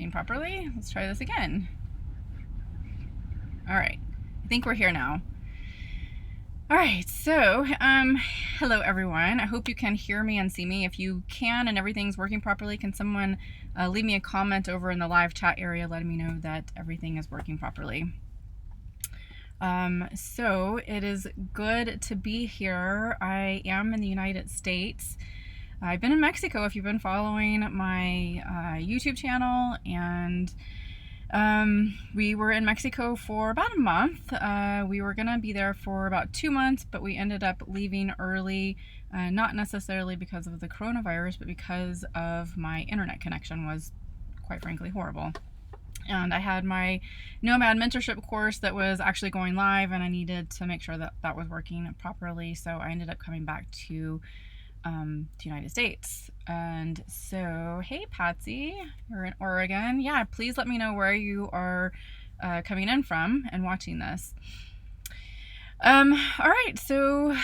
working properly. Let's try this again. All right, I think we're here now. All right, so hello everyone. I hope you can hear me and see me. If you can and everything's working properly, can someone leave me a comment over in the live chat area letting me know that everything is working properly? So it is good to be here. I am in the United States. I've been in Mexico if you've been following my YouTube channel, and we were in Mexico for about a month. We were gonna be there for about 2 months, but we ended up leaving early, not necessarily because of the coronavirus, but because of my internet connection was, quite frankly, horrible. And I had my nomad mentorship course that was actually going live, and I needed to make sure that that was working properly, so I ended up coming back to the United States. And so, hey Patsy, you're in Oregon. Yeah, please let me know where you are coming in from and watching this. All right, so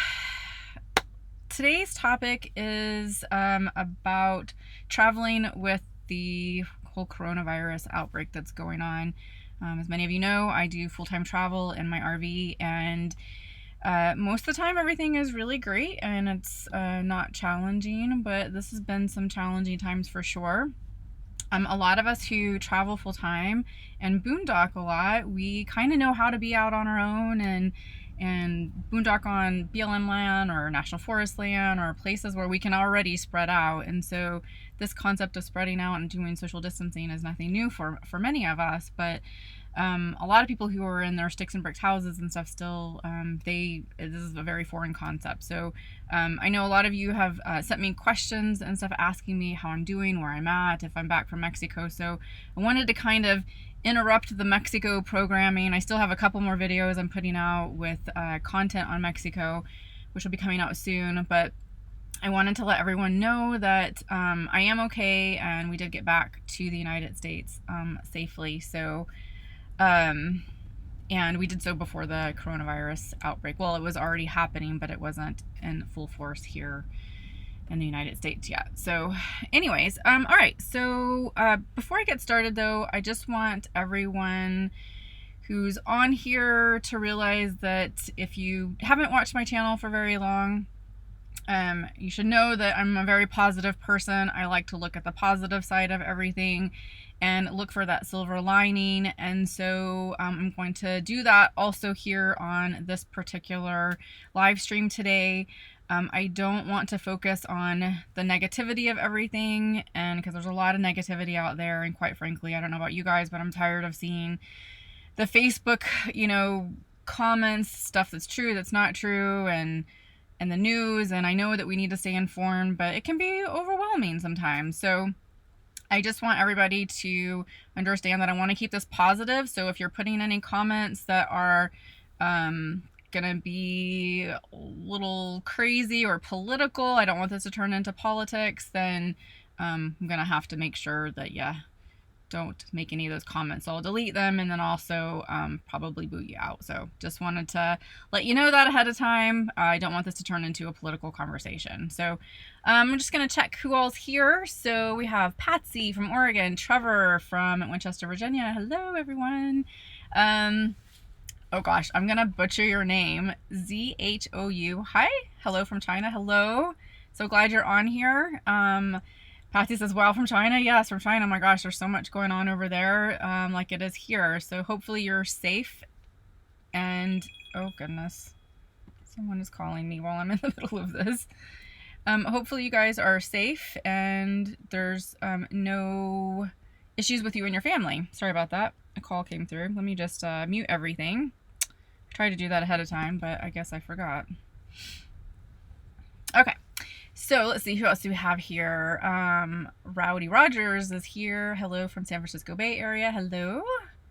today's topic is about traveling with the whole coronavirus outbreak that's going on. As many of you know, I do full-time travel in my RV, and most of the time everything is really great and it's not challenging, but this has been some challenging times for sure. A lot of us who travel full-time and boondock a lot, we kind of know how to be out on our own and boondock on BLM land or national forest land or places where we can already spread out. And so this concept of spreading out and doing social distancing is nothing new for many of us, but a lot of people who are in their sticks and bricks houses and stuff still, this is a very foreign concept. So I know a lot of you have sent me questions and stuff asking me how I'm doing, where I'm at, if I'm back from Mexico. So I wanted to kind of interrupt the Mexico programming. I still have a couple more videos I'm putting out with content on Mexico, which will be coming out soon, but I wanted to let everyone know that I am okay, and we did get back to the United States safely. So and we did so before the coronavirus outbreak. Well, it was already happening, but it wasn't in full force here in the United States yet. So anyways, all right, so before I get started though, I just want everyone who's on here to realize that if you haven't watched my channel for very long, you should know that I'm a very positive person. I like to look at the positive side of everything and look for that silver lining. And so I'm going to do that also here on this particular live stream today. I don't want to focus on the negativity of everything, and because there's a lot of negativity out there, and quite frankly, I don't know about you guys, but I'm tired of seeing the Facebook, comments, stuff that's true, that's not true, and the news. And I know that we need to stay informed, but it can be overwhelming sometimes. So I just want everybody to understand that I want to keep this positive. So if you're putting any comments that are gonna be a little crazy or political, I don't want this to turn into politics, then I'm gonna have to make sure that don't make any of those comments. So I'll delete them, and then also probably boot you out. So just wanted to let you know that ahead of time. I don't want this to turn into a political conversation. So I'm just going to check who all's here. So we have Patsy from Oregon, Trevor from Winchester, Virginia. Hello, everyone. Oh gosh, I'm going to butcher your name. ZHOU. Hi. Hello from China. Hello. So glad you're on here. Patsy says, wow, from China? Yes, from China. Oh my gosh, there's so much going on over there, like it is here. So hopefully you're safe. And, oh goodness, someone is calling me while I'm in the middle of this. Hopefully you guys are safe and there's no issues with you and your family. Sorry about that. A call came through. Let me just mute everything. I tried to do that ahead of time, but I guess I forgot. Okay. So let's see, who else do we have here? Rowdy Rogers is here. Hello from San Francisco Bay Area. Hello.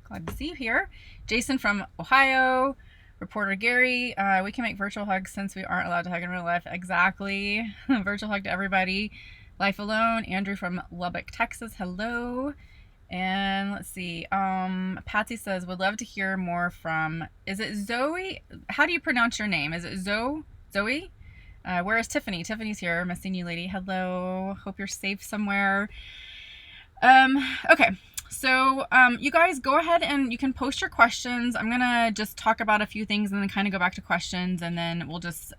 Glad to see you here. Jason from Ohio. Reporter Gary. We can make virtual hugs since we aren't allowed to hug in real life. Exactly. Virtual hug to everybody. Life Alone. Andrew from Lubbock, Texas. Hello. And let's see. Patsy says, would love to hear more from, is it Zoe? How do you pronounce your name? Is it Zoe? Where is Tiffany? Tiffany's here. Missing you, lady. Hello. Hope you're safe somewhere. Okay. So you guys go ahead and you can post your questions. I'm gonna just talk about a few things and then kind of go back to questions, and then we'll just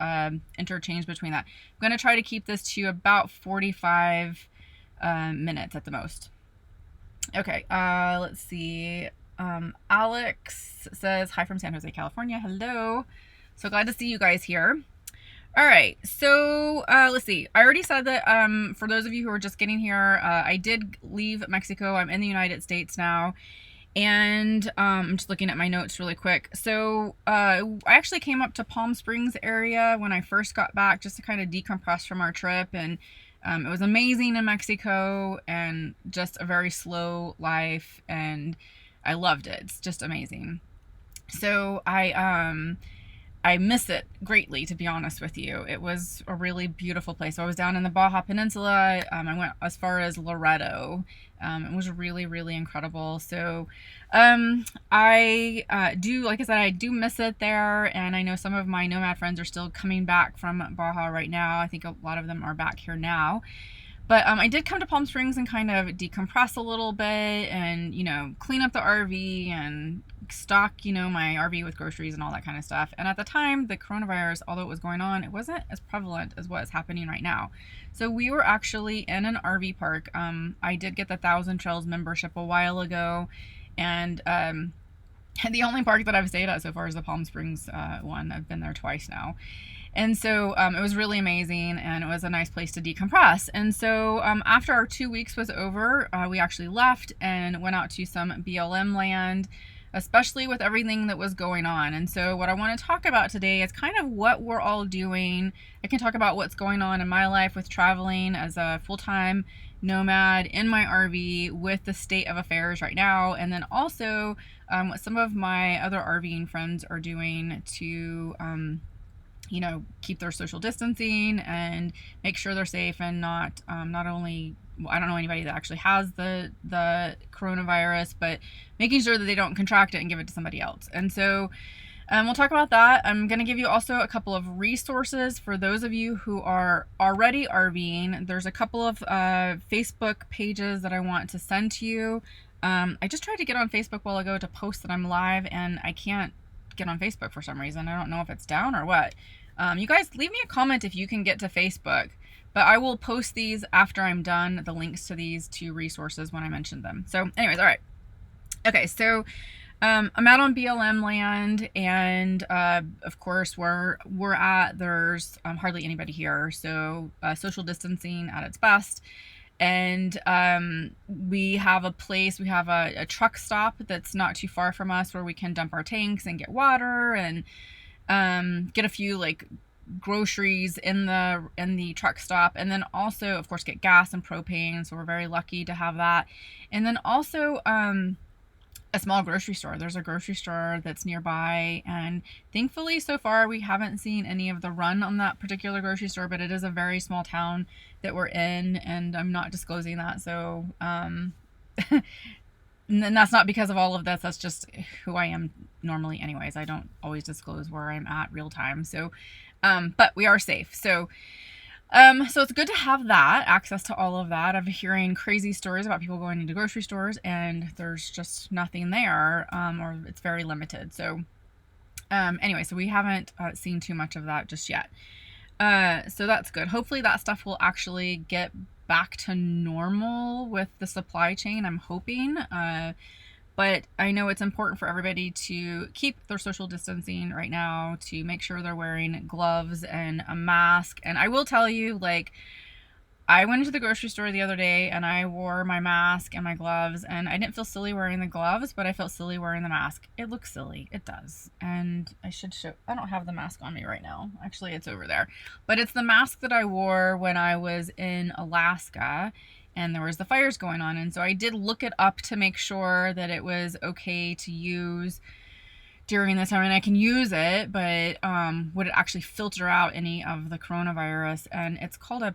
interchange between that. I'm gonna try to keep this to about 45 minutes at the most. Okay, let's see. Alex says, hi from San Jose, California. Hello. So glad to see you guys here. All right, so let's see. I already said that for those of you who are just getting here, I did leave Mexico. I'm in the United States now. And I'm just looking at my notes really quick. So I actually came up to Palm Springs area when I first got back just to kind of decompress from our trip. And it was amazing in Mexico and just a very slow life. And I loved it. It's just amazing. So I miss it greatly, to be honest with you. It was a really beautiful place. So I was down in the Baja Peninsula. I went as far as Loreto. It was really, really incredible. So I do, like I said, I do miss it there. And I know some of my nomad friends are still coming back from Baja right now. I think a lot of them are back here now. But I did come to Palm Springs and kind of decompress a little bit and, you know, clean up the RV and stock, you know, my RV with groceries and all that kind of stuff. And at the time, the coronavirus, although it was going on, it wasn't as prevalent as what is happening right now. So we were actually in an RV park. I did get the Thousand Trails membership a while ago. And the only park that I've stayed at so far is the Palm Springs one. I've been there twice now. And so it was really amazing, and it was a nice place to decompress. And so after our 2 weeks was over, we actually left and went out to some BLM land, especially with everything that was going on. And so what I want to talk about today is kind of what we're all doing. I can talk about what's going on in my life with traveling as a full-time nomad in my RV with the state of affairs right now, and then also what some of my other RVing friends are doing to you know, keep their social distancing and make sure they're safe and not only, well, I don't know anybody that actually has the coronavirus, but making sure that they don't contract it and give it to somebody else. And so we'll talk about that. I'm going to give you also a couple of resources for those of you who are already RVing. There's a couple of Facebook pages that I want to send to you. I just tried to get on Facebook a while ago to post that I'm live, and I can't get on Facebook for some reason. I don't know if it's down or what. You guys leave me a comment if you can get to Facebook, but I will post these after I'm done, the links to these two resources when I mention them. So anyways, all right. Okay, so I'm out on BLM land, and of course where we're at, there's hardly anybody here, so social distancing at its best. And we have a place, we have a truck stop that's not too far from us where we can dump our tanks and get water and get a few like groceries in the truck stop, and then also of course get gas and propane, so we're very lucky to have that. And then also a small grocery store. There's a grocery store that's nearby, and thankfully so far we haven't seen any of the run on that particular grocery store, but it is a very small town that we're in, and I'm not disclosing that. So and that's not because of all of this, that's just who I am normally anyways. I don't always disclose where I'm at real time. So but we are safe. So so it's good to have that access to all of that. I'm hearing crazy stories about people going into grocery stores and there's just nothing there, or it's very limited. So anyway, so we haven't seen too much of that just yet. So that's good. Hopefully that stuff will actually get back to normal with the supply chain, I'm hoping. But I know it's important for everybody to keep their social distancing right now, to make sure they're wearing gloves and a mask. And I will tell you, like, I went into the grocery store the other day and I wore my mask and my gloves, and I didn't feel silly wearing the gloves, but I felt silly wearing the mask. It looks silly. It does. And I should show, I don't have the mask on me right now. Actually, it's over there. But it's the mask that I wore when I was in Alaska and there was the fires going on. And so I did look it up to make sure that it was okay to use during this time, and I can use it, but would it actually filter out any of the coronavirus? And it's called a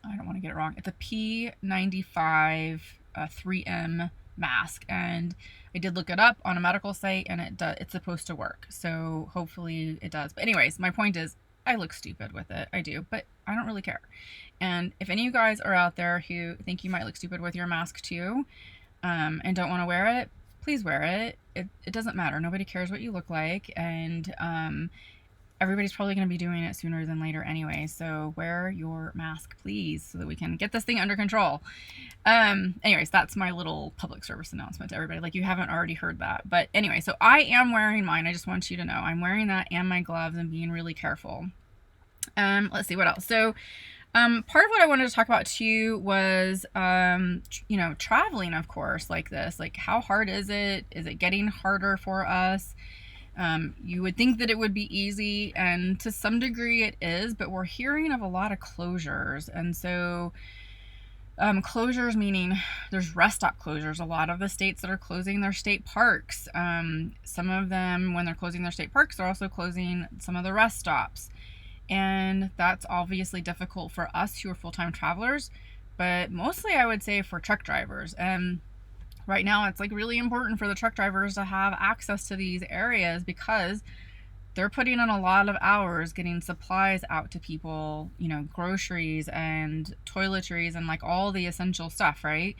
I don't want to get it wrong. It's a P95 3M mask, and I did look it up on a medical site, and it's supposed to work. So hopefully it does. But anyways, my point is, I look stupid with it. I do, but I don't really care. And if any of you guys are out there who think you might look stupid with your mask too, and don't want to wear it, please wear it. It doesn't matter. Nobody cares what you look like, and everybody's probably going to be doing it sooner than later anyway. So wear your mask, please, so that we can get this thing under control. Anyways, that's my little public service announcement to everybody. Like, you haven't already heard that. But anyway, so I am wearing mine. I just want you to know I'm wearing that and my gloves and being really careful. Let's see what else. So part of what I wanted to talk about too was, you know, traveling, of course, like this. Like, how hard is it? Is it getting harder for us? You would think that it would be easy, and to some degree it is, but we're hearing of a lot of closures. And so closures meaning there's rest stop closures. A lot of the states that are closing their state parks, some of them, when they're closing their state parks, they're also closing some of the rest stops. And that's obviously difficult for us who are full-time travelers, but mostly I would say for truck drivers. And right now it's like really important for the truck drivers to have access to these areas because they're putting in a lot of hours getting supplies out to people, you know, groceries and toiletries and like all the essential stuff, right?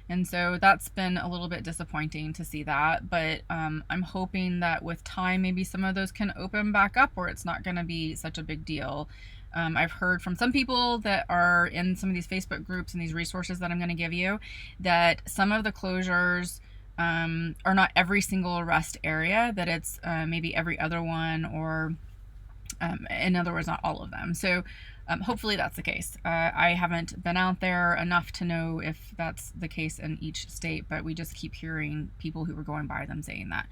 And so that's been a little bit disappointing to see that, but I'm hoping that with time, maybe some of those can open back up where it's not going to be such a big deal. I've heard from some people that are in some of these Facebook groups and these resources that I'm going to give you that some of the closures are not every single rest area, that it's maybe every other one, or in other words, not all of them. So hopefully that's the case. I haven't been out there enough to know if that's the case in each state, but we just keep hearing people who were going by them saying that.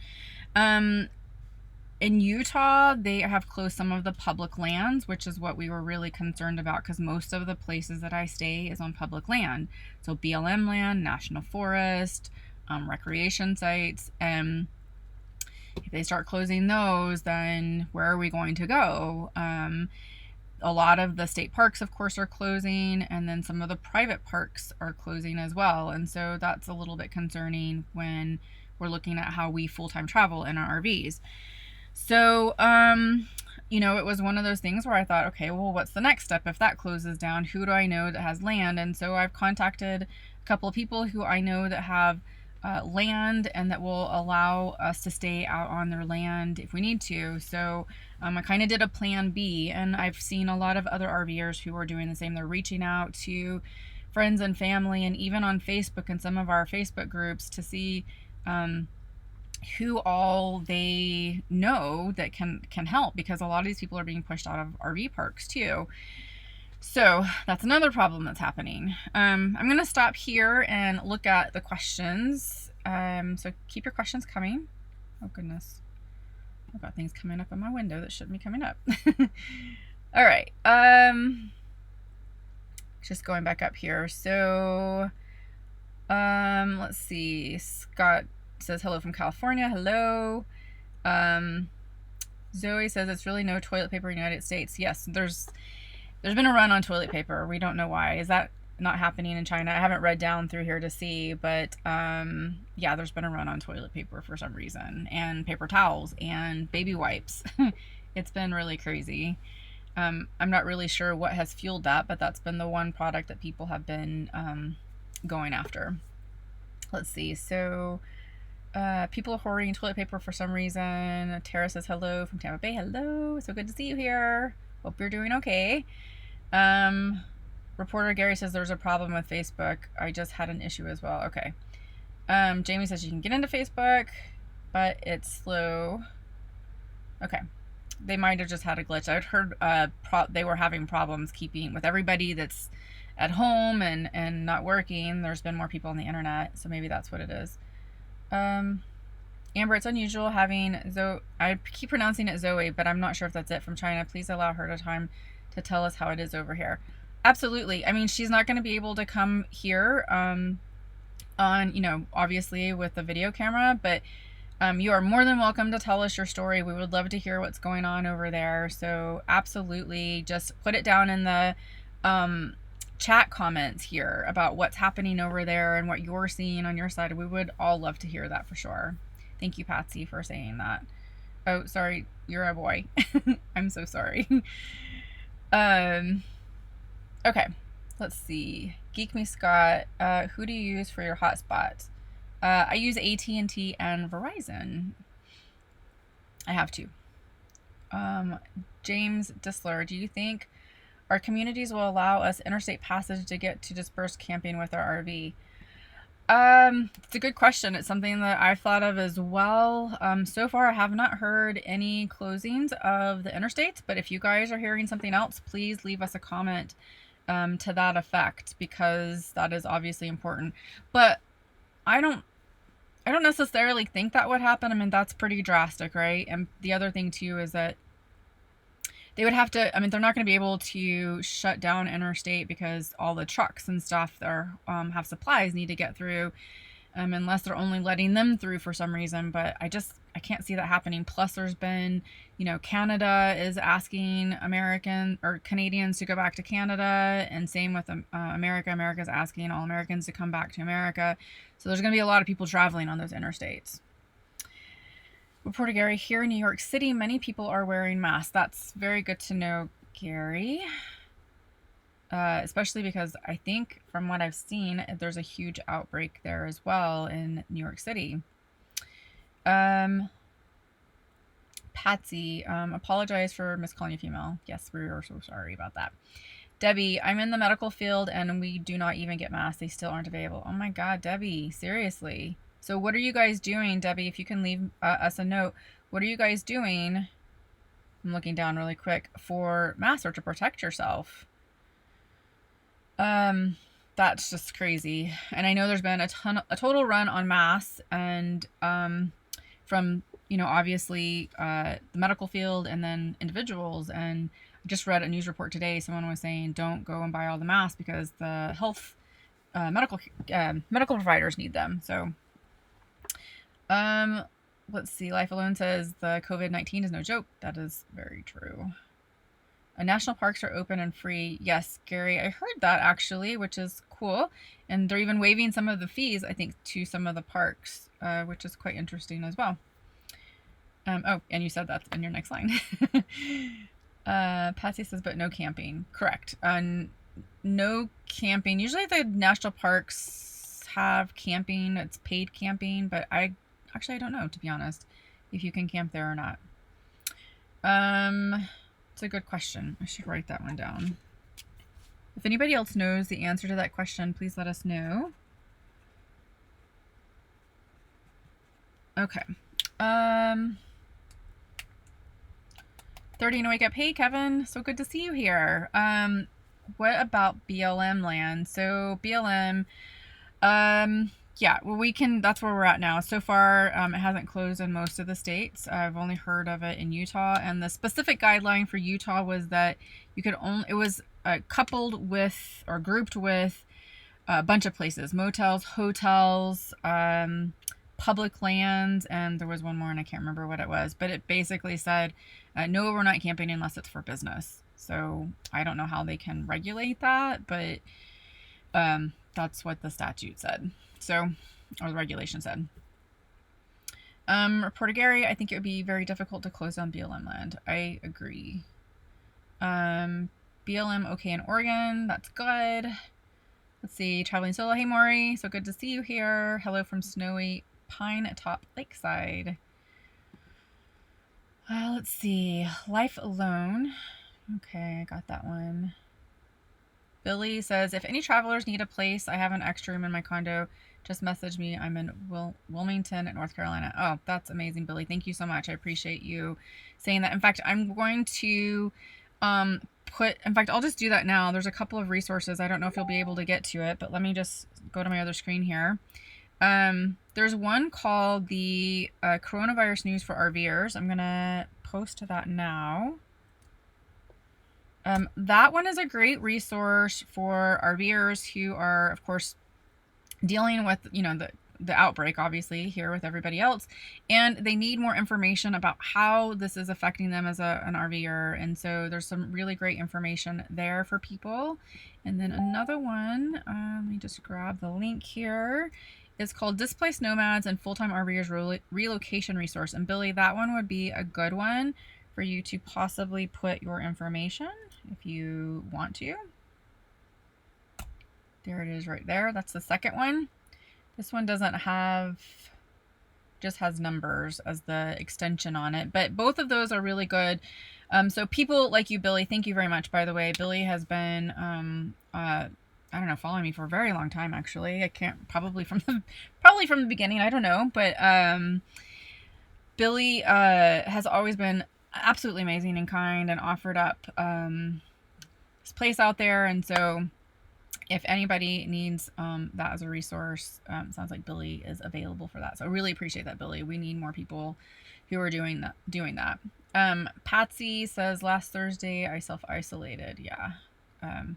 In Utah, they have closed some of the public lands, which is what we were really concerned about because most of the places that I stay is on public land. So BLM land, national forest, recreation sites. And if they start closing those, then where are we going to go? A lot of the state parks, of course, are closing, and then some of the private parks are closing as well. And so that's a little bit concerning when we're looking at how we full-time travel in our RVs. So, you know, it was one of those things where I thought, okay, well, what's the next step if that closes down? Who do I know that has land? And so I've contacted a couple of people who I know that have land and that will allow us to stay out on their land if we need to. So I kind of did a plan B, and I've seen a lot of other RVers who are doing the same. They're reaching out to friends and family, and even on Facebook and some of our Facebook groups to see who all they know that can help, because a lot of these people are being pushed out of RV parks too. So that's another problem that's happening. I'm going to stop here and look at the questions. So keep your questions coming. Oh goodness. I've got things coming up on my window that shouldn't be coming up. All right. Just going back up here. So, let's see. Scott says hello from California. Hello. Zoe says it's really no toilet paper in the United States. Yes, there's been a run on toilet paper. We don't know why. Is that not happening in China? I haven't read down through here to see, but yeah, there's been a run on toilet paper for some reason, and paper towels and baby wipes. It's been really crazy. I'm not really sure what has fueled that, but that's been the one product that people have been going after. Let's see. So people are hoarding toilet paper for some reason. Tara says hello from Tampa Bay. Hello. So good to see you here. Hope you're doing okay. Reporter Gary says there's a problem with Facebook. I just had an issue as well. Okay. Jamie says you can get into Facebook, but it's slow. Okay. They might have just had a glitch. I'd heard they were having problems keeping with everybody that's at home and not working. There's been more people on the internet, so maybe that's what it is. Amber, it's unusual having Zoe. I keep pronouncing it Zoe, but I'm not sure if that's it, from China. Please allow her time to tell us how it is over here. Absolutely. I mean, she's not going to be able to come here on, you know, obviously with the video camera, but you are more than welcome to tell us your story. We would love to hear what's going on over there. So absolutely, just put it down in the chat comments here about what's happening over there and what you're seeing on your side. We would all love to hear that for sure. Thank you, Patsy, for saying that. Oh, sorry, you're a boy. I'm so sorry. Um, okay, let's see. Geek Me Scott, who do you use for your hotspots? I use AT&T and Verizon. I have to. James Disler, do you think our communities will allow us interstate passage to get to dispersed camping with our RV? It's a good question. It's something that I've thought of as well. So far, I have not heard any closings of the interstates, but if you guys are hearing something else, please leave us a comment to that effect, because that is obviously important. But I don't necessarily think that would happen. I mean, that's pretty drastic, right? And the other thing too is that they would have to, I mean, they're not going to be able to shut down interstate because all the trucks and stuff that are, have supplies need to get through, unless they're only letting them through for some reason. But I can't see that happening. Plus there's been, Canada is asking Canadians to go back to Canada, and same with America. America's asking all Americans to come back to America. So there's going to be a lot of people traveling on those interstates. Reporter Gary, here in New York City, many people are wearing masks. That's very good to know, Gary. Especially because I think from what I've seen, there's a huge outbreak there as well in New York City. Patsy, apologize for miscalling you female. Yes, we are so sorry about that. Debbie, I'm in the medical field and we do not even get masks. They still aren't available. Oh my God, Debbie, seriously. So what are you guys doing, Debbie? If you can leave us a note, what are you guys doing? I'm looking down really quick for masks or to protect yourself. That's just crazy. And I know there's been a total run on masks, and from obviously the medical field and then individuals. And I just read a news report today. Someone was saying don't go and buy all the masks because the health medical providers need them. So let's see. Life Alone says the COVID-19 is no joke. That is very true. National parks are open and free. Yes, Gary, I heard that actually, which is cool. And they're even waiving some of the fees, I think, to some of the parks, which is quite interesting as well. Oh, and you said that's in your next line. Patsy says, but no camping. Correct. No camping. Usually the national parks have camping. It's paid camping, but I don't know, to be honest, if you can camp there or not. It's a good question. I should write that one down. If anybody else knows the answer to that question, please let us know. Okay. 30 and wake up. Hey, Kevin. So good to see you here. What about BLM land? So BLM, yeah, well, that's where we're at now. So far, it hasn't closed in most of the states. I've only heard of it in Utah. And the specific guideline for Utah was that you could it was coupled with or grouped with a bunch of places: motels, hotels, public lands, and there was one more and I can't remember what it was. But it basically said, no overnight camping unless it's for business. So I don't know how they can regulate that, but that's what the statute said. So, or the regulation said. Reporter Gary, I think it would be very difficult to close down BLM land. I agree. BLM okay in Oregon. That's good. Let's see. Traveling solo. Hey, Maury. So good to see you here. Hello from snowy Pine Top Lakeside. Let's see. Life Alone. Okay, I got that one. Billy says, if any travelers need a place, I have an extra room in my condo. Just message me. I'm in Wilmington, North Carolina. Oh, that's amazing, Billy. Thank you so much. I appreciate you saying that. In fact, I'm going to I'll just do that now. There's a couple of resources. I don't know if you'll be able to get to it, but let me just go to my other screen here. There's one called the Coronavirus News for RVers. I'm going to post that now. That one is a great resource for RVers who are, of course, dealing with, the outbreak, obviously, here with everybody else. And they need more information about how this is affecting them as an RVer. And so there's some really great information there for people. And then another one, let me just grab the link here, is called Displaced Nomads and Full-Time RVers Relocation Resource. And Billy, that one would be a good one for you to possibly put your information if you want to. There it is right there. That's the second one. This one doesn't have, just has numbers as the extension on it, but both of those are really good. So people like you, Billy, thank you very much, by the way. Billy has been, I don't know, following me for a very long time, actually. I can't, probably from the beginning, I don't know, but Billy has always been absolutely amazing and kind and offered up his place out there. And so if anybody needs that as a resource, sounds like Billy is available for that. So I really appreciate that, Billy. We need more people who are doing that. Patsy says, last Thursday I self-isolated. Yeah,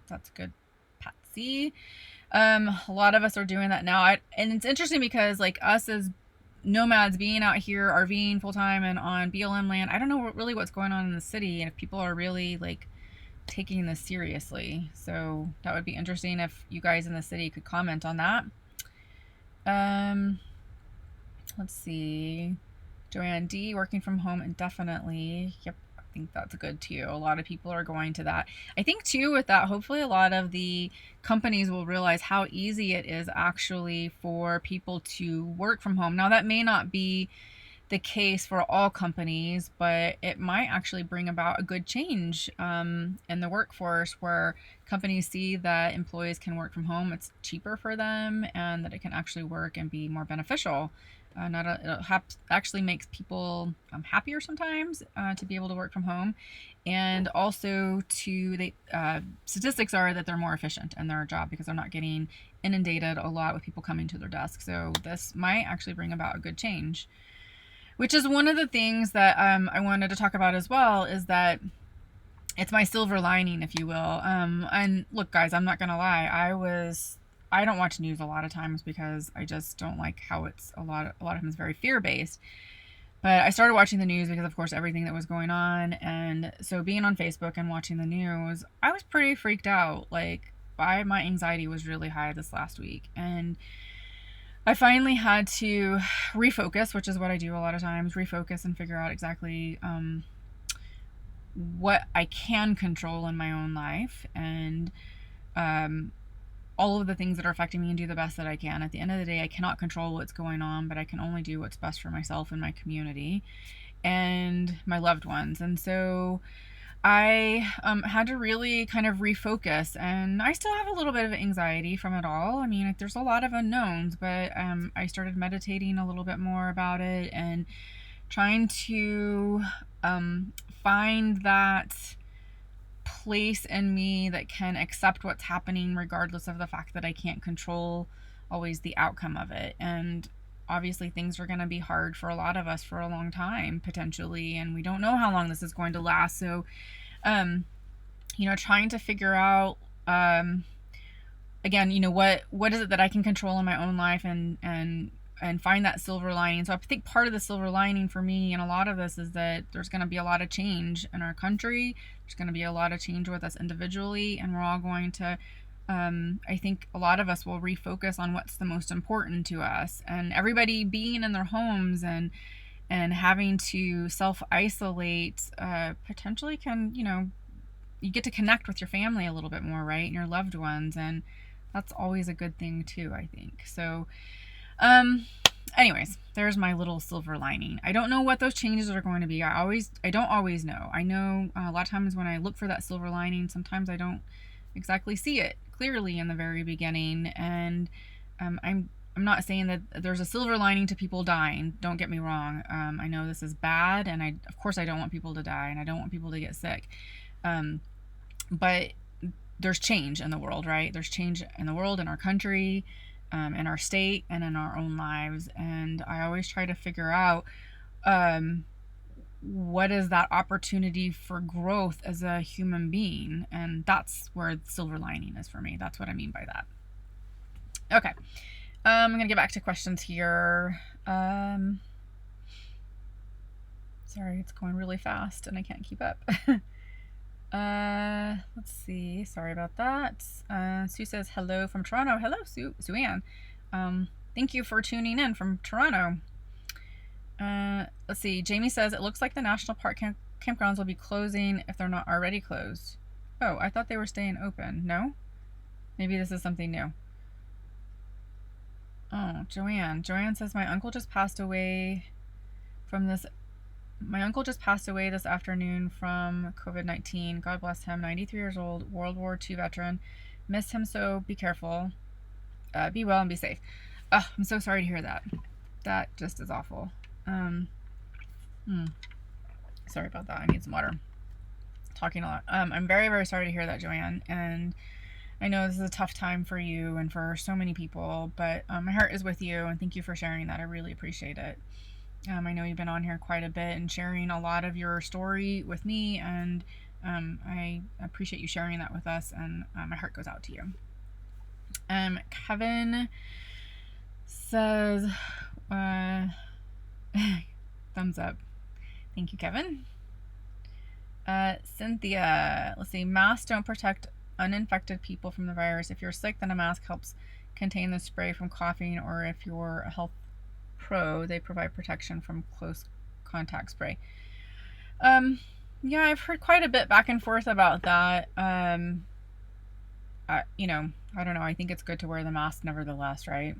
that's good, Patsy. A lot of us are doing that now. And it's interesting because like us as nomads being out here RVing full-time and on BLM land, I don't know really what's going on in the city and if people are really like taking this seriously. So that would be interesting if you guys in the city could comment on that. Let's see. Joanne D, working from home indefinitely. Yep, I think that's good too. A lot of people are going to that. I think too with that, hopefully a lot of the companies will realize how easy it is actually for people to work from home. Now that may not be the case for all companies, but it might actually bring about a good change in the workforce where companies see that employees can work from home, it's cheaper for them, and that it can actually work and be more beneficial. It actually makes people happier sometimes to be able to work from home, and also statistics are that they're more efficient in their job because they're not getting inundated a lot with people coming to their desk. So this might actually bring about a good change, which is one of the things that I wanted to talk about as well, is that it's my silver lining, if you will. And look, guys, I'm not gonna lie, I don't watch news a lot of times because I just don't like how it's a lot of them is very fear-based. But I started watching the news because, of course, everything that was going on. And so being on Facebook and watching the news, I was pretty freaked out. Like, my anxiety was really high this last week. And I finally had to refocus, which is what I do a lot of times, refocus and figure out exactly what I can control in my own life, and all of the things that are affecting me, and do the best that I can. At the end of the day, I cannot control what's going on, but I can only do what's best for myself and my community and my loved ones. And so I had to really kind of refocus, and I still have a little bit of anxiety from it all. I mean, there's a lot of unknowns, but I started meditating a little bit more about it and trying to find that place in me that can accept what's happening regardless of the fact that I can't control always the outcome of it. And obviously things are going to be hard for a lot of us for a long time potentially, and we don't know how long this is going to last. So trying to figure out again, what is it that I can control in my own life, and find that silver lining. So I think part of the silver lining for me and a lot of this is that there's going to be a lot of change in our country. There's going to be a lot of change with us individually, and we're all going to, I think a lot of us will refocus on what's the most important to us. And everybody being in their homes and having to self-isolate potentially can, you get to connect with your family a little bit more, right? And your loved ones. And that's always a good thing too, I think. So, anyways, there's my little silver lining. I don't know what those changes are going to be. I don't always know. I know a lot of times when I look for that silver lining, sometimes I don't exactly see it clearly in the very beginning. And, I'm not saying that there's a silver lining to people dying. Don't get me wrong. I know this is bad, and of course I don't want people to die, and I don't want people to get sick. But there's change in the world, right? There's change in the world, in our country, in our state, and in our own lives. And I always try to figure out what is that opportunity for growth as a human being. And that's where the silver lining is for me. That's what I mean by that. Okay. I'm going to get back to questions here. Sorry, it's going really fast and I can't keep up. Let's see. Sorry about that. Sue says hello from Toronto. Hello, Sue Ann. Thank you for tuning in from Toronto. Let's see. Jamie says, it looks like the national park campgrounds will be closing if they're not already closed. Oh, I thought they were staying open. No? Maybe this is something new. Oh, Joanne. Joanne says, my uncle just passed away this afternoon from COVID-19. God bless him. 93 years old, World War II veteran. Miss him so. Be careful. Be well and be safe. I'm so sorry to hear that. That just is awful. Sorry about that. I need some water. Talking a lot. I'm very, very sorry to hear that, Joanne. And I know this is a tough time for you and for so many people, but my heart is with you, and thank you for sharing that. I really appreciate it. I know you've been on here quite a bit and sharing a lot of your story with me, and I appreciate you sharing that with us, and my heart goes out to you. Kevin says, thumbs up. Thank you, Kevin. Cynthia, let's see, masks don't protect uninfected people from the virus. If you're sick, then a mask helps contain the spray from coughing, or if you're a health pro, they provide protection from close contact spray. Yeah, I've heard quite a bit back and forth about that. I don't know. I think it's good to wear the mask nevertheless, right?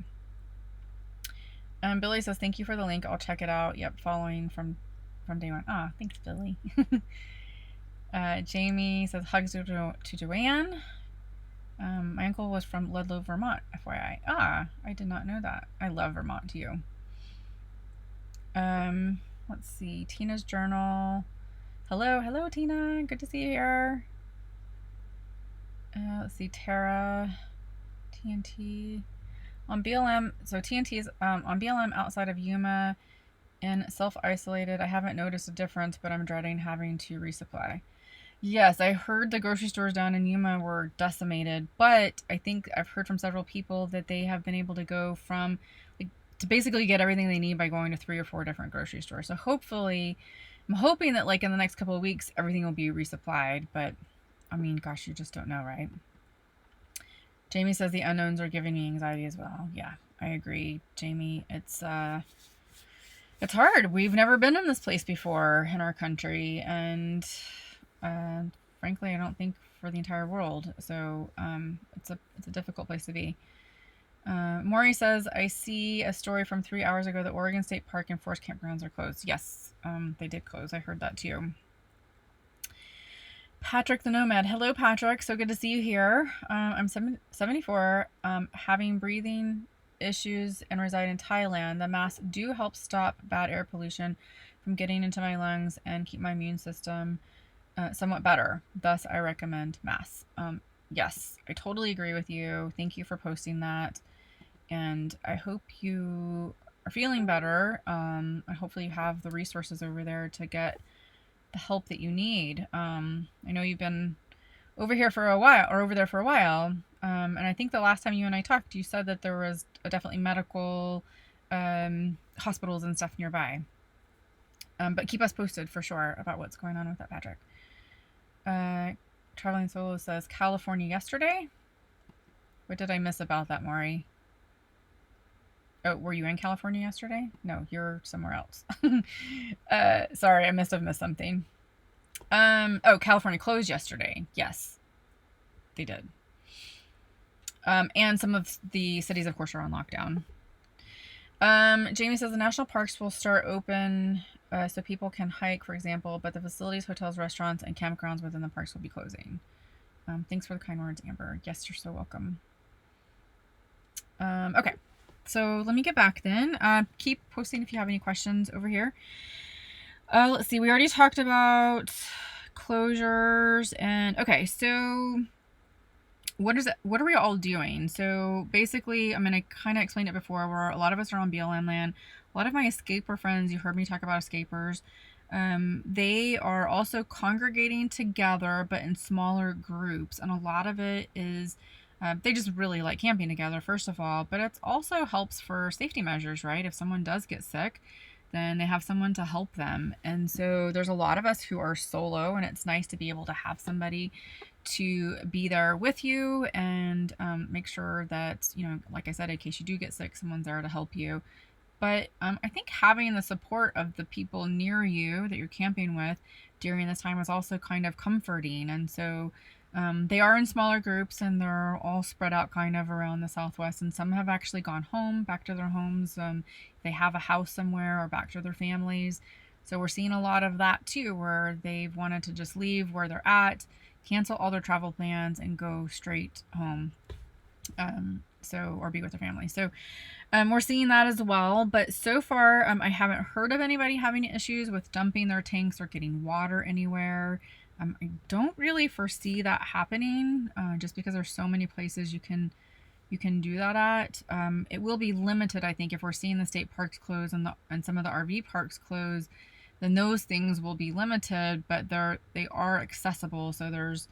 Billy says, thank you for the link. I'll check it out. Yep, following from day one. Thanks, Billy. Jamie says, hugs to Joanne. My uncle was from Ludlow, Vermont, FYI. I did not know that. I love Vermont too. Let's see. Tina's journal. Hello, Tina. Good to see you here. Let's see. Tara. TNT. On BLM. So TNT is on BLM outside of Yuma and self-isolated. I haven't noticed a difference, but I'm dreading having to resupply. Yes, I heard the grocery stores down in Yuma were decimated, but I think I've heard from several people that they have been able to go from, to basically get everything they need by going to 3 or 4 different grocery stores. So hopefully, I'm hoping that in the next couple of weeks, everything will be resupplied, but I mean, gosh, you just don't know, right? Jamie says the unknowns are giving me anxiety as well. Yeah, I agree, Jamie. It's hard. We've never been in this place before in our country, and frankly, I don't think for the entire world. So it's a difficult place to be. Maury says, I see a story from 3 hours ago that Oregon State Park and forest campgrounds are closed. Yes, they did close. I heard that too. Patrick the Nomad. Hello, Patrick. So good to see you here. I'm 74, having breathing issues and reside in Thailand. The masks do help stop bad air pollution from getting into my lungs and keep my immune system somewhat better. Thus, I recommend masks. Yes, I totally agree with you. Thank you for posting that. And I hope you are feeling better. And hopefully you have the resources over there to get the help that you need. I know you've been over there for a while. And I think the last time you and I talked, you said that there was definitely medical hospitals and stuff nearby. But keep us posted for sure about what's going on with that, Patrick. Traveling Solo says, California yesterday? What did I miss about that, Maury? Oh, were you in California yesterday? No, you're somewhere else. Sorry, I must have missed something. California closed yesterday. Yes, they did. And some of the cities, of course, are on lockdown. Jamie says the national parks will start open so people can hike, for example, but the facilities, hotels, restaurants, and campgrounds within the parks will be closing. Thanks for the kind words, Amber. Yes, you're so welcome. Okay, so let me get back then. Keep posting if you have any questions over here. Let's see. We already talked about closures, and okay, so what are we all doing? So basically, I'm going to kind of explain it before, where a lot of us are on BLM land. A lot of my escaper friends, you heard me talk about escapers, they are also congregating together, but in smaller groups. And a lot of it is, they just really like camping together, first of all, but it also helps for safety measures, right? If someone does get sick, then they have someone to help them. And so there's a lot of us who are solo, and it's nice to be able to have somebody to be there with you and make sure that, like I said, in case you do get sick, someone's there to help you. But I think having the support of the people near you that you're camping with during this time is also kind of comforting. And so they are in smaller groups and they're all spread out kind of around the Southwest. And some have actually gone home, back to their homes. They have a house somewhere or back to their families. So we're seeing a lot of that too, where they've wanted to just leave where they're at, cancel all their travel plans, and go straight home. Or be with their family. So we're seeing that as well. But so far, I haven't heard of anybody having issues with dumping their tanks or getting water anywhere. I don't really foresee that happening, just because there's so many places you can do that at. It will be limited, I think, if we're seeing the state parks close and some of the RV parks close, then those things will be limited, but they are accessible. So there's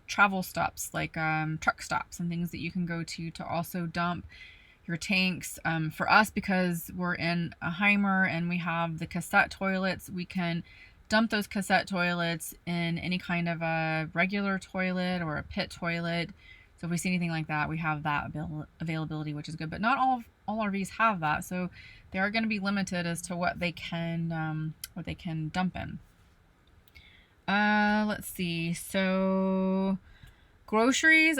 travel stops like truck stops and things that you can go to also dump your tanks. For us, because we're in a Heimer and we have the cassette toilets, we can dump those cassette toilets in any kind of a regular toilet or a pit toilet. So if we see anything like that, we have that availability, which is good. But not all RVs have that, so they are going to be limited as to what they can dump in. Let's see. So groceries,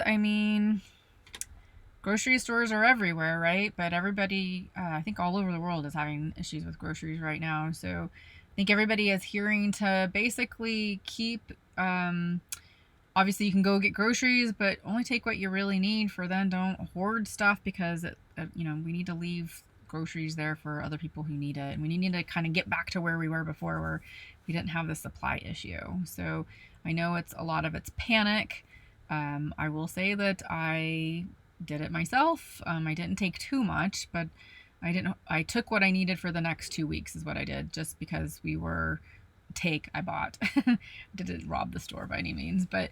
grocery stores are everywhere, right? But everybody, I think all over the world is having issues with groceries right now. So I think everybody is hearing to basically keep, obviously you can go get groceries, but only take what you really need. For then don't hoard stuff, because we need to leave groceries there for other people who need it. And we need to kind of get back to where we were before, where we didn't have the supply issue. So I know a lot of it's panic. I will say that I did it myself. I didn't take too much, but I took what I needed for the next 2 weeks is what I did, just because I bought. Didn't rob the store by any means, but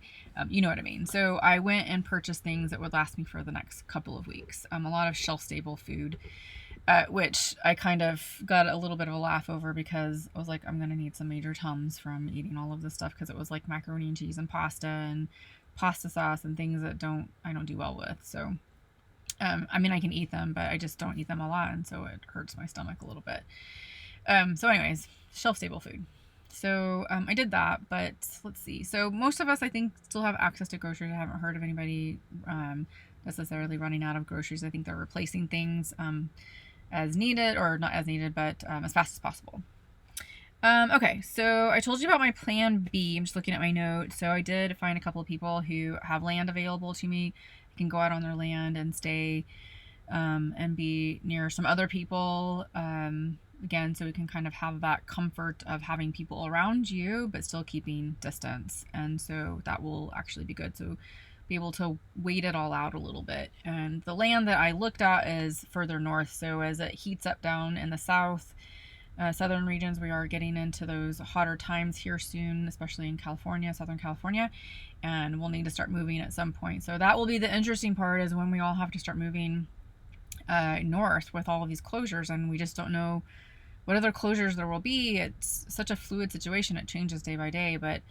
you know what I mean. So I went and purchased things that would last me for the next couple of weeks. A lot of shelf-stable food, which I kind of got a little bit of a laugh over, because I was like, I'm going to need some major Tums from eating all of this stuff, because it was like macaroni and cheese and pasta sauce and things that I don't do well with. So I can eat them, but I just don't eat them a lot, and so it hurts my stomach a little bit. So anyways, shelf-stable food. So I did that, but let's see. So most of us, I think, still have access to groceries. I haven't heard of anybody necessarily running out of groceries. I think they're replacing things as needed, or not as needed, but as fast as possible. Okay, so I told you about my plan B. I'm just looking at my notes. So I did find a couple of people who have land available to me. I can go out on their land and stay and be near some other people. Again, so we can kind of have that comfort of having people around you, but still keeping distance. And so that will actually be good. So be able to wait it all out a little bit. And the land that I looked at is further north. So as it heats up down in the southern regions, we are getting into those hotter times here soon, especially in California, Southern California, and we'll need to start moving at some point. So that will be the interesting part, is when we all have to start moving north with all of these closures, and we just don't know what other closures there will be. It's such a fluid situation. It changes day by day, but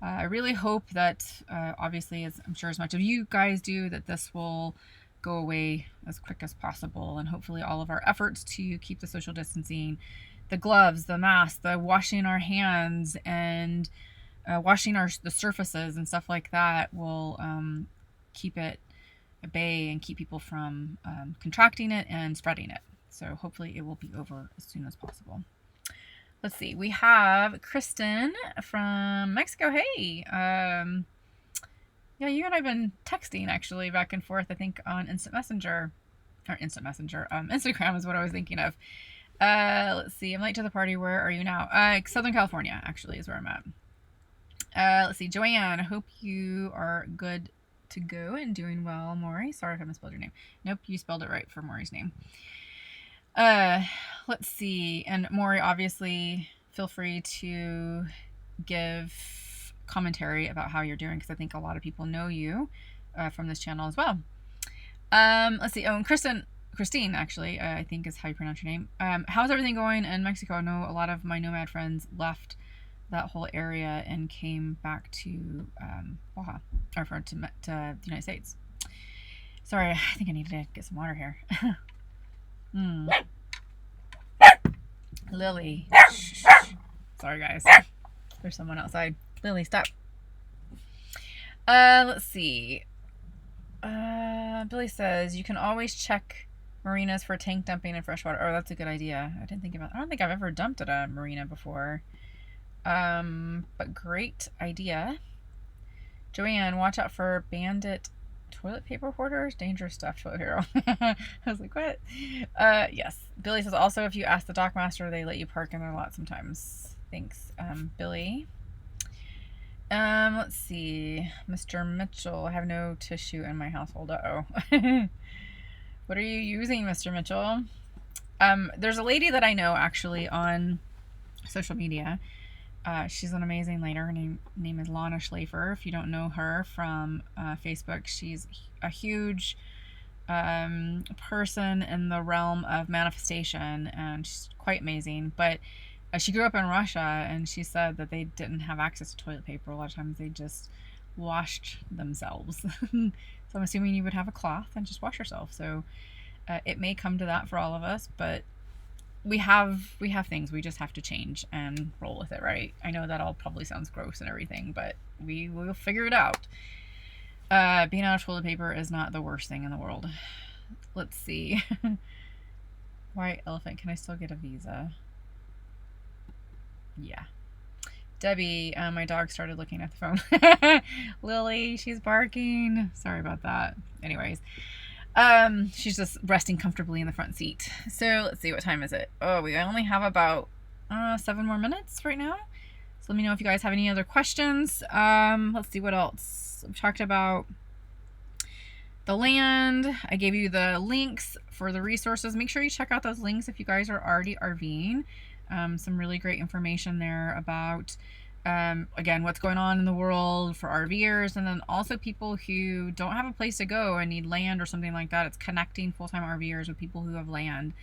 I really hope that, obviously, as I'm sure as much of you guys do, that this will go away as quick as possible, and hopefully all of our efforts to keep the social distancing, the gloves, the masks, the washing our hands, and washing the surfaces and stuff like that will keep it at bay and keep people from contracting it and spreading it. So hopefully it will be over as soon as possible. Let's see. We have Kristen from Mexico. Hey. Yeah, you and I have been texting actually back and forth, I think, on Instagram is what I was thinking of. Let's see. I'm late to the party. Where are you now? Southern California, actually, is where I'm at. Let's see. Joanne, I hope you are good to go and doing well. Maury, sorry if I misspelled your name. Nope, you spelled it right for Maury's name. Let's see. And Maury, obviously, feel free to give commentary about how you're doing, because I think a lot of people know you from this channel as well. Let's see. Oh, and Christine, actually, I think is how you pronounce your name. How's everything going in Mexico? I know a lot of my nomad friends left that whole area and came back to Baja, or to the United States. Sorry, I think I need to get some water here. Lily. Shh. Sorry, guys. There's someone outside. Lily, stop. Let's see. Billy says you can always check marinas for tank dumping and freshwater. Oh, that's a good idea. I didn't think about. I don't think I've ever dumped at a marina before. But great idea. Joanne, watch out for bandit toilet paper hoarders. Dangerous stuff, toilet hero. I was like, what? Yes. Billy says also if you ask the dockmaster, they let you park in their lot sometimes. Thanks, Billy. Let's see. Mr. Mitchell, I have no tissue in my household. Uh-oh. What are you using, Mr. Mitchell? There's a lady that I know actually on social media. She's an amazing lady. Her name is Lana Schlafer. If you don't know her from Facebook, she's a huge person in the realm of manifestation, and she's quite amazing. But she grew up in Russia, and she said that they didn't have access to toilet paper. A lot of times they just washed themselves. So I'm assuming you would have a cloth and just wash yourself. So it may come to that for all of us, but we have things we just have to change and roll with it, right? I know that all probably sounds gross and everything, but we will figure it out. Being out of toilet paper is not the worst thing in the world. Let's see. White elephant, can I still get a visa? Yeah. Debbie, my dog started looking at the phone. Lily, she's barking. Sorry about that. Anyways. She's just resting comfortably in the front seat. So let's see, what time is it? Oh, we only have about 7 more minutes right now. So let me know if you guys have any other questions. Let's see what else. We've talked about the land. I gave you the links for the resources. Make sure you check out those links if you guys are already RVing. Some really great information there about again, what's going on in the world for RVers, and then also people who don't have a place to go and need land or something like that. It's connecting full-time RVers with people who have land.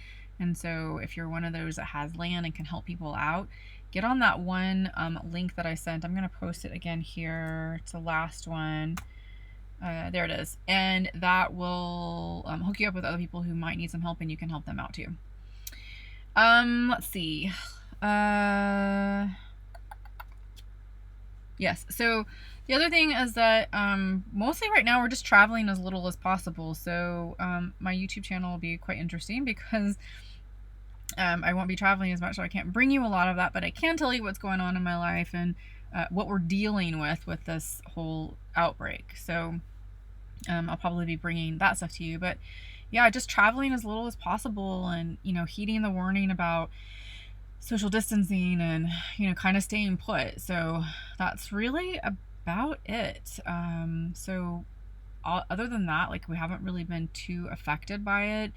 And so if you're one of those that has land and can help people out, get on that one link that I sent. I'm going to post it again here. It's the last one. There it is. And that will hook you up with other people who might need some help, and you can help them out too. Let's see. Yes, so the other thing is that mostly right now we're just traveling as little as possible. So my YouTube channel will be quite interesting because I won't be traveling as much, so I can't bring you a lot of that, but I can tell you what's going on in my life and what we're dealing with this whole outbreak. So I'll probably be bringing that stuff to you. But yeah, just traveling as little as possible and, heeding the warning about social distancing and, kind of staying put. So that's really about it. So other than that, we haven't really been too affected by it.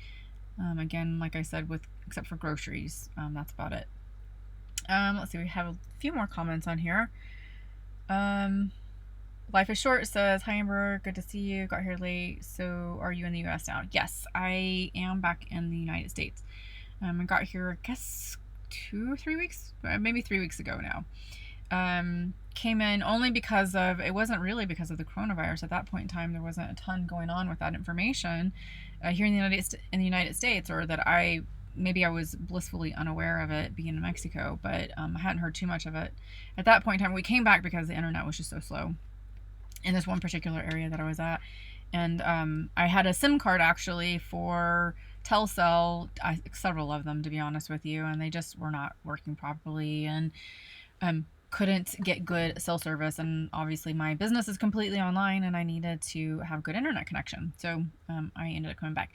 Again, like I said, except for groceries, that's about it. Let's see, we have a few more comments on here. Life is Short says, hi Amber, good to see you. Got here late. So are you in the US now? Yes, I am back in the United States. I got here, I guess, 2 or 3 weeks, maybe 3 weeks ago now. Came in only because it wasn't really because of the coronavirus. At that point in time, there wasn't a ton going on with that information here in the United States, or that maybe I was blissfully unaware of it being in Mexico, but I hadn't heard too much of it. At that point in time, we came back because the internet was just so slow in this one particular area that I was at. And I had a SIM card actually for Telcel, several of them to be honest with you, and they just were not working properly and couldn't get good cell service. And obviously my business is completely online and I needed to have good internet connection. So I ended up coming back.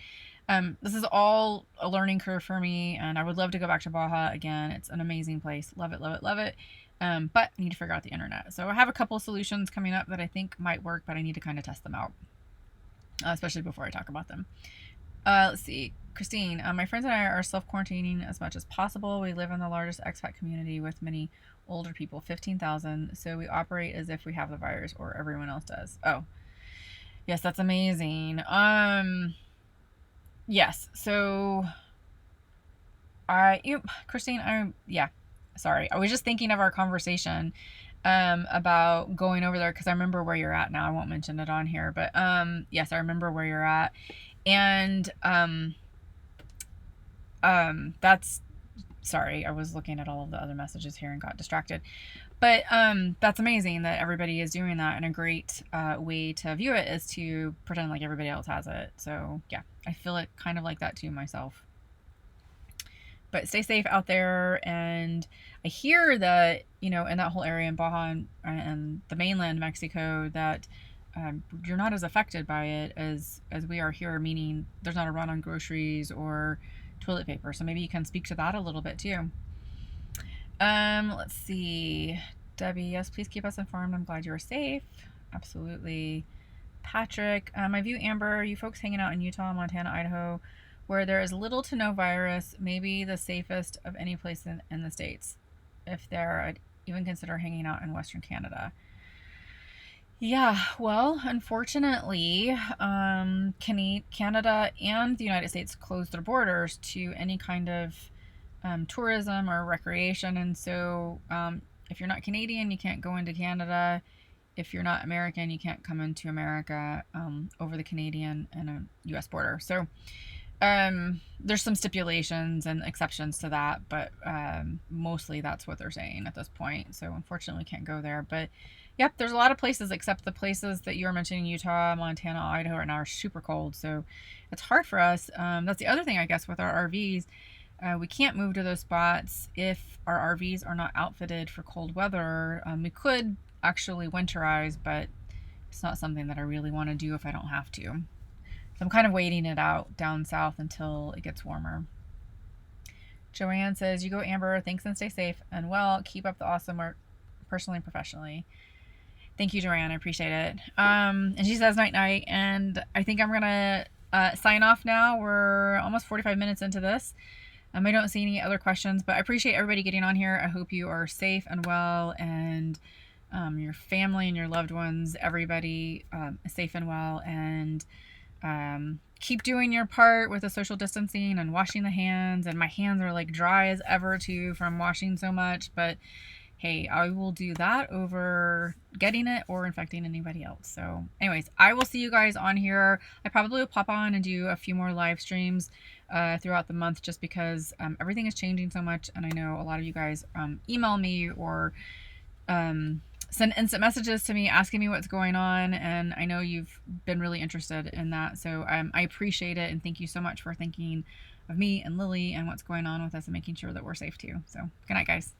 This is all a learning curve for me, and I would love to go back to Baja again. It's an amazing place. Love it, love it, love it. But I need to figure out the internet. So I have a couple of solutions coming up that I think might work, but I need to kind of test them out, especially before I talk about them. Let's see. Christine, my friends and I are self-quarantining as much as possible. We live in the largest expat community with many older people, 15,000. So we operate as if we have the virus, or everyone else does. Oh, yes, that's amazing. Yes. So Christine, yeah. sorry, I was just thinking of our conversation about going over there because I remember where you're at now. I won't mention it on here, but yes, I remember where you're at, and that's sorry, I was looking at all of the other messages here and got distracted. But that's amazing that everybody is doing that, and a great way to view it is to pretend like everybody else has it. So yeah, I feel it kind of like that too myself. But stay safe out there, and I hear that, you know, in that whole area in Baja and the mainland Mexico, that you're not as affected by it as we are here, meaning there's not a run on groceries or toilet paper. So maybe you can speak to that a little bit too. Let's see. Debbie, yes, please keep us informed. I'm glad you were safe. Absolutely. Patrick, my view, Amber, you folks hanging out in Utah, Montana, Idaho, where there is little to no virus, maybe the safest of any place in the States. If there, I'd even consider hanging out in Western Canada. Yeah, well, unfortunately, Canada and the United States closed their borders to any kind of tourism or recreation. And so if you're not Canadian, you can't go into Canada. If you're not American, you can't come into America over the Canadian and US border. So there's some stipulations and exceptions to that, but mostly that's what they're saying at this point. So unfortunately, we can't go there. But yep, there's a lot of places, except the places that you were mentioning, Utah, Montana, Idaho, right now are super cold. So it's hard for us. That's the other thing, I guess, with our RVs. We can't move to those spots if our RVs are not outfitted for cold weather. We could actually winterize, but it's not something that I really want to do if I don't have to. So I'm kind of waiting it out down south until it gets warmer. Joanne says, you go, Amber. Thanks and stay safe. And well, keep up the awesome work personally and professionally. Thank you, Joanne. I appreciate it. And she says night night. And I think I'm going to sign off now. We're almost 45 minutes into this. I don't see any other questions, but I appreciate everybody getting on here. I hope you are safe and well, and your family and your loved ones, everybody is safe and well, and keep doing your part with the social distancing and washing the hands. And my hands are like dry as ever too from washing so much, but hey, I will do that over getting it or infecting anybody else. So anyways, I will see you guys on here. I probably will pop on and do a few more live streams throughout the month, just because everything is changing so much. And I know a lot of you guys email me or send instant messages to me asking me what's going on. And I know you've been really interested in that. So I appreciate it. And thank you so much for thinking of me and Lily and what's going on with us and making sure that we're safe too. So good night, guys.